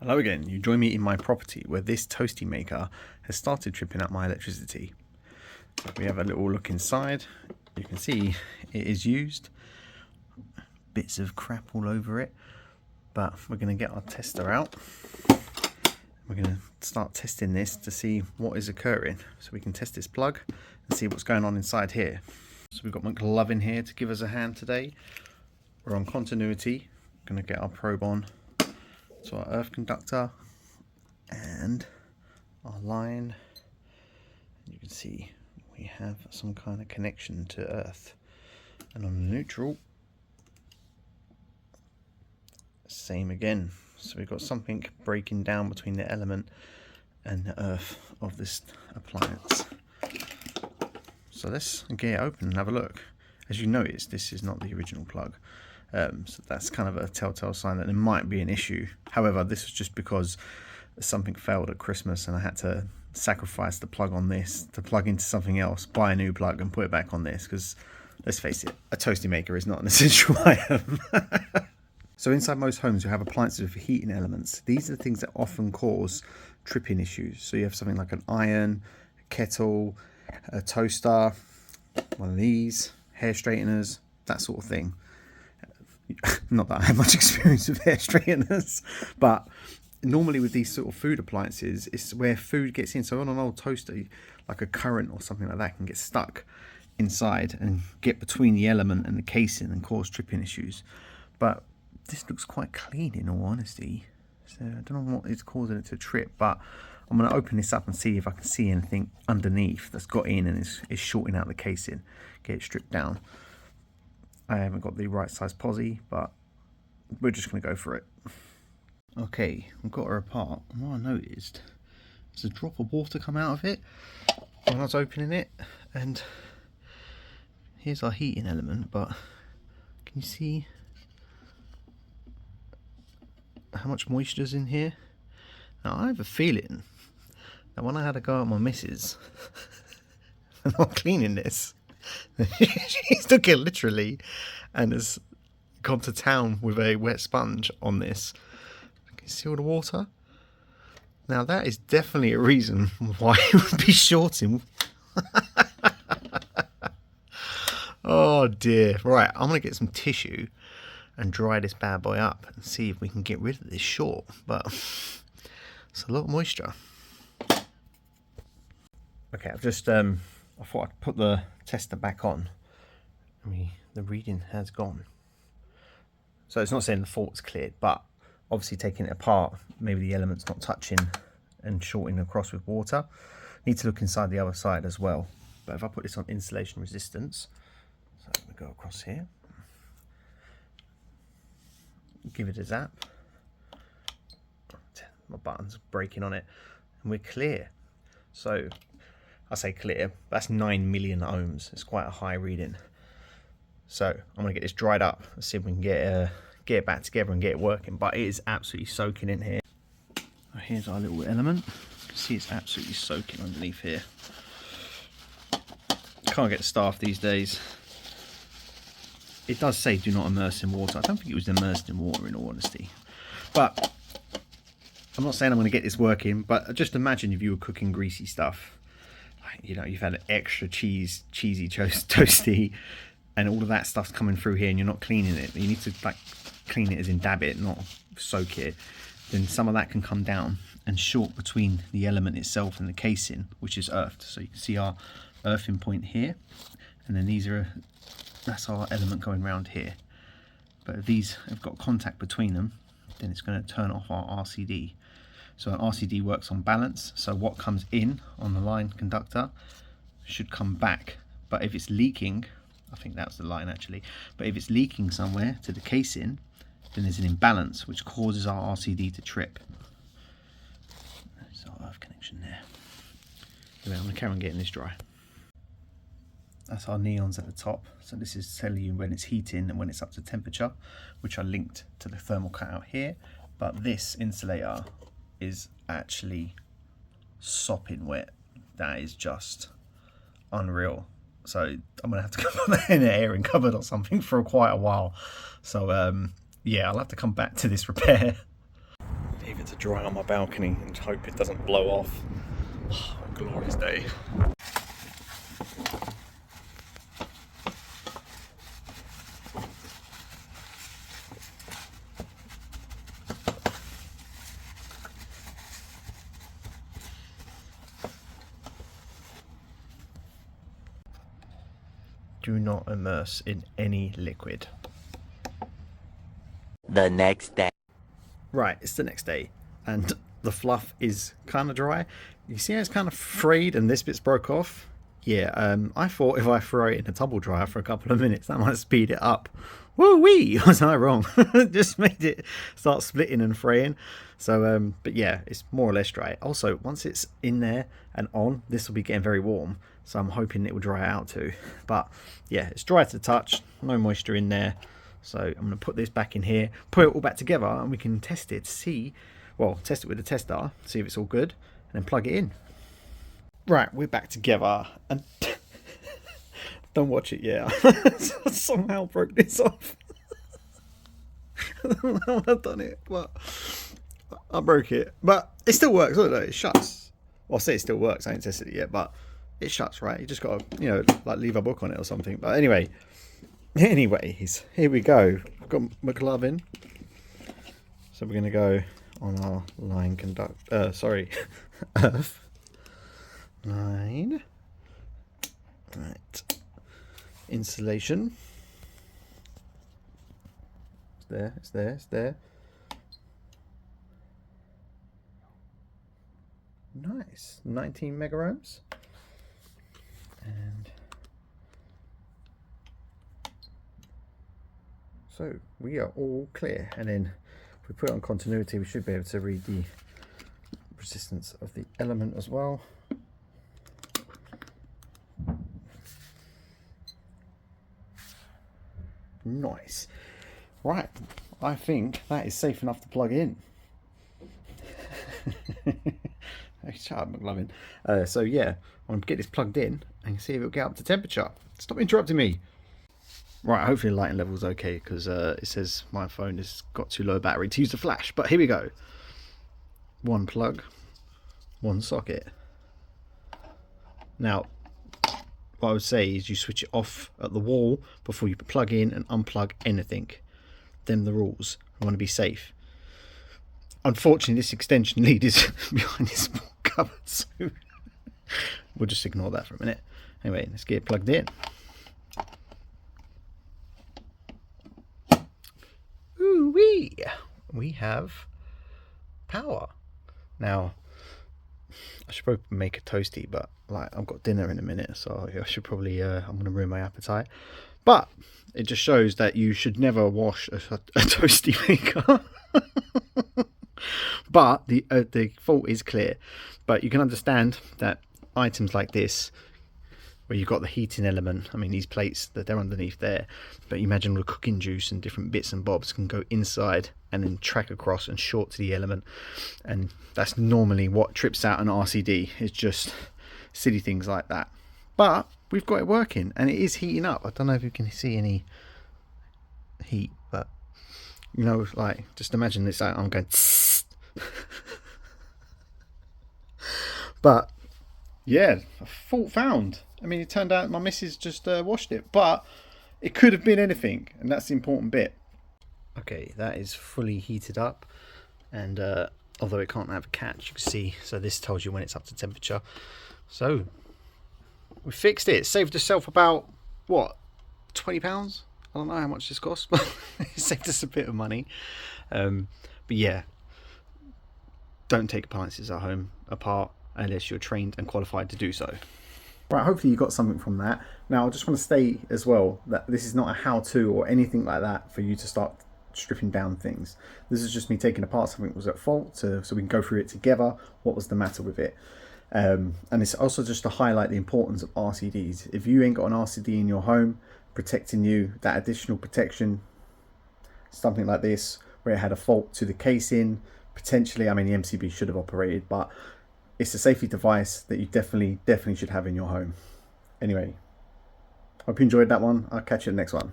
Hello again, you join me in my property where this Toasty maker has started tripping up my electricity. So we have a little look inside. You can see it is used. Bits of crap all over it. But we're going to get our tester out. We're going to start testing this to see what is occurring. So we can test this plug and see what's going on inside here. So we've got McLovin here to give us a hand today. We're on continuity. Going to get our probe on to our earth conductor and our line. You can see we have some kind of connection to earth, and on the neutral, same again. So we've got something breaking down between the element and the earth of this appliance. So let's get it open and have a look. As you notice, this is not the original plug. So that's kind of a telltale sign that there might be an issue. However, this was just because something failed at Christmas and I had to sacrifice the plug on this to plug into something else, buy a new plug and put it back on this, because let's face it, a toasty maker is not an essential item. So inside most homes you have appliances with heating elements. These are the things that often cause tripping issues. So you have something like an iron, a kettle, a toaster, one of these, hair straighteners, that sort of thing. Not that I have much experience with hair straighteners, but normally with these sort of food appliances, it's where food gets in. So on an old toaster, like a current or something like that can get stuck inside and get between the element and the casing and cause tripping issues. But this looks quite clean in all honesty. So I don't know what is causing it to trip, but I'm going to open this up and see if I can see anything underneath that's got in and is shorting out the casing. Get it stripped down. I haven't got the right size posi, but we're just going to go for it. Okay, we've got her apart, and what I noticed is a drop of water come out of it when I was opening it, and here's our heating element, but can you see how much moisture's in here? Now I have a feeling that when I had to go out with my missus and I'm cleaning this, she's took it literally and has gone to town with a wet sponge on this. Can you see all the water? Now that is definitely a reason why it would be shorting. Oh dear. Right, I'm going to get some tissue and dry this bad boy up and see if we can get rid of this short. But it's a lot of moisture. Okay, I've just I thought I'd put the tester back on. The reading has gone. So it's not saying the fault's cleared, but obviously taking it apart, maybe the element's not touching and shorting across with water. Need to look inside the other side as well. But if I put this on insulation resistance, so I'm going to go across here, give it a zap. My button's breaking on it, and we're clear. So I say clear, that's 9 million ohms. It's quite a high reading. So I'm going to get this dried up and see if we can get it back together and get it working. But it is absolutely soaking in here. Here's our little element. You can see it's absolutely soaking underneath here. Can't get the staff these days. It does say do not immerse in water. I don't think it was immersed in water in all honesty. But I'm not saying I'm going to get this working, but just imagine if you were cooking greasy stuff. You know, you've had an extra cheesy toasty, and all of that stuff's coming through here, and you're not cleaning it. You need to like clean it as in dab it, not soak it. Then some of that can come down and short between the element itself and the casing, which is earthed. So you can see our earthing point here, and then that's our element going round here. But if these have got contact between them, then it's going to turn off our RCD. So an RCD works on balance, so what comes in on the line conductor should come back. But if it's leaking, I think that's the line actually, but if it's leaking somewhere to the casing, then there's an imbalance which causes our RCD to trip. There's our earth connection there. Anyway, I'm going to carry on getting this dry. That's our neons at the top, so this is telling you when it's heating and when it's up to temperature, which are linked to the thermal cutout here. But this insulator is actually sopping wet. That is just unreal. So I'm gonna have to put that in an airing cupboard or something for quite a while. So yeah, I'll have to come back to this repair. Gave it a dry on my balcony and hope it doesn't blow off. Oh, what a glorious day. Do not immerse in any liquid. The next day. Right, it's the next day, and the fluff is kind of dry. You see how it's kind of frayed and this bit's broke off? Yeah, I thought if I throw it in a tumble dryer for a couple of minutes, that might speed it up. Woo-wee! Was I wrong? Just made it start splitting and fraying. So, but yeah, it's more or less dry. Also, once it's in there and on, this will be getting very warm. So I'm hoping it will dry out too. But yeah, it's dry to the touch, no moisture in there. So I'm going to put this back in here, put it all back together, and we can test it, see, well, test it with the tester, see if it's all good, and then plug it in. Right, we're back together, and don't watch it yet. I somehow broke this off. I don't know how I've done it, but I broke it. But it still works, look, it shuts. Well, I say it still works, I ain't tested it yet, but it shuts, right? You just got to, you know, like leave a book on it or something. But anyways, here we go. I've got McLovin. So we're going to go on our line earth. Line. Right. Insulation. It's there. Nice. 19 mega ohms. And so we are all clear. And then if we put it on continuity, we should be able to read the resistance of the element as well. Nice. Right, I think that is safe enough to plug in. Shut up, McLovin. So yeah, I'm going to get this plugged in and see if it'll get up to temperature. Stop interrupting me. Right, hopefully the lighting level's okay, because it says my phone has got too low battery to use the flash. But here we go. One plug, one socket. Now, what I would say is you switch it off at the wall before you plug in and unplug anything. Them the rules. I want to be safe. Unfortunately, this extension lead is behind this small cupboard, so we'll just ignore that for a minute. Anyway, let's get it plugged in. Ooh-wee! We have power. Now, I should probably make a toasty, but like I've got dinner in a minute, so I should probably I'm going to ruin my appetite. But it just shows that you should never wash a toasty maker. But the fault is clear. But you can understand that items like this, where you've got the heating element, I mean these plates, they're underneath there, but you imagine all the cooking juice and different bits and bobs can go inside and then track across and short to the element, and that's normally what trips out an RCD. It's just silly things like that. But we've got it working and it is heating up. I don't know if you can see any heat, but you know, like just imagine this, I'm going but yeah, a fault found. I mean, it turned out my missus just washed it, but it could have been anything, and that's the important bit. Okay, that is fully heated up, and although it can't have a catch, you can see, so this tells you when it's up to temperature. So we fixed it. Saved yourself about, what, £20? I don't know how much this cost, but it saved us a bit of money. But yeah, don't take appliances at home apart unless you're trained and qualified to do so. Right, hopefully you got something from that. Now I just want to state as well that this is not a how-to or anything like that for you to start stripping down things. This is just me taking apart something that was at fault, so we can go through it together. What was the matter with it? And it's also just to highlight the importance of RCDs. If you ain't got an RCD in your home protecting you, that additional protection, something like this where it had a fault to the casing, potentially, I mean the MCB should have operated, but it's a safety device that you definitely should have in your home. Anyway, hope you enjoyed that one. I'll catch you in the next one.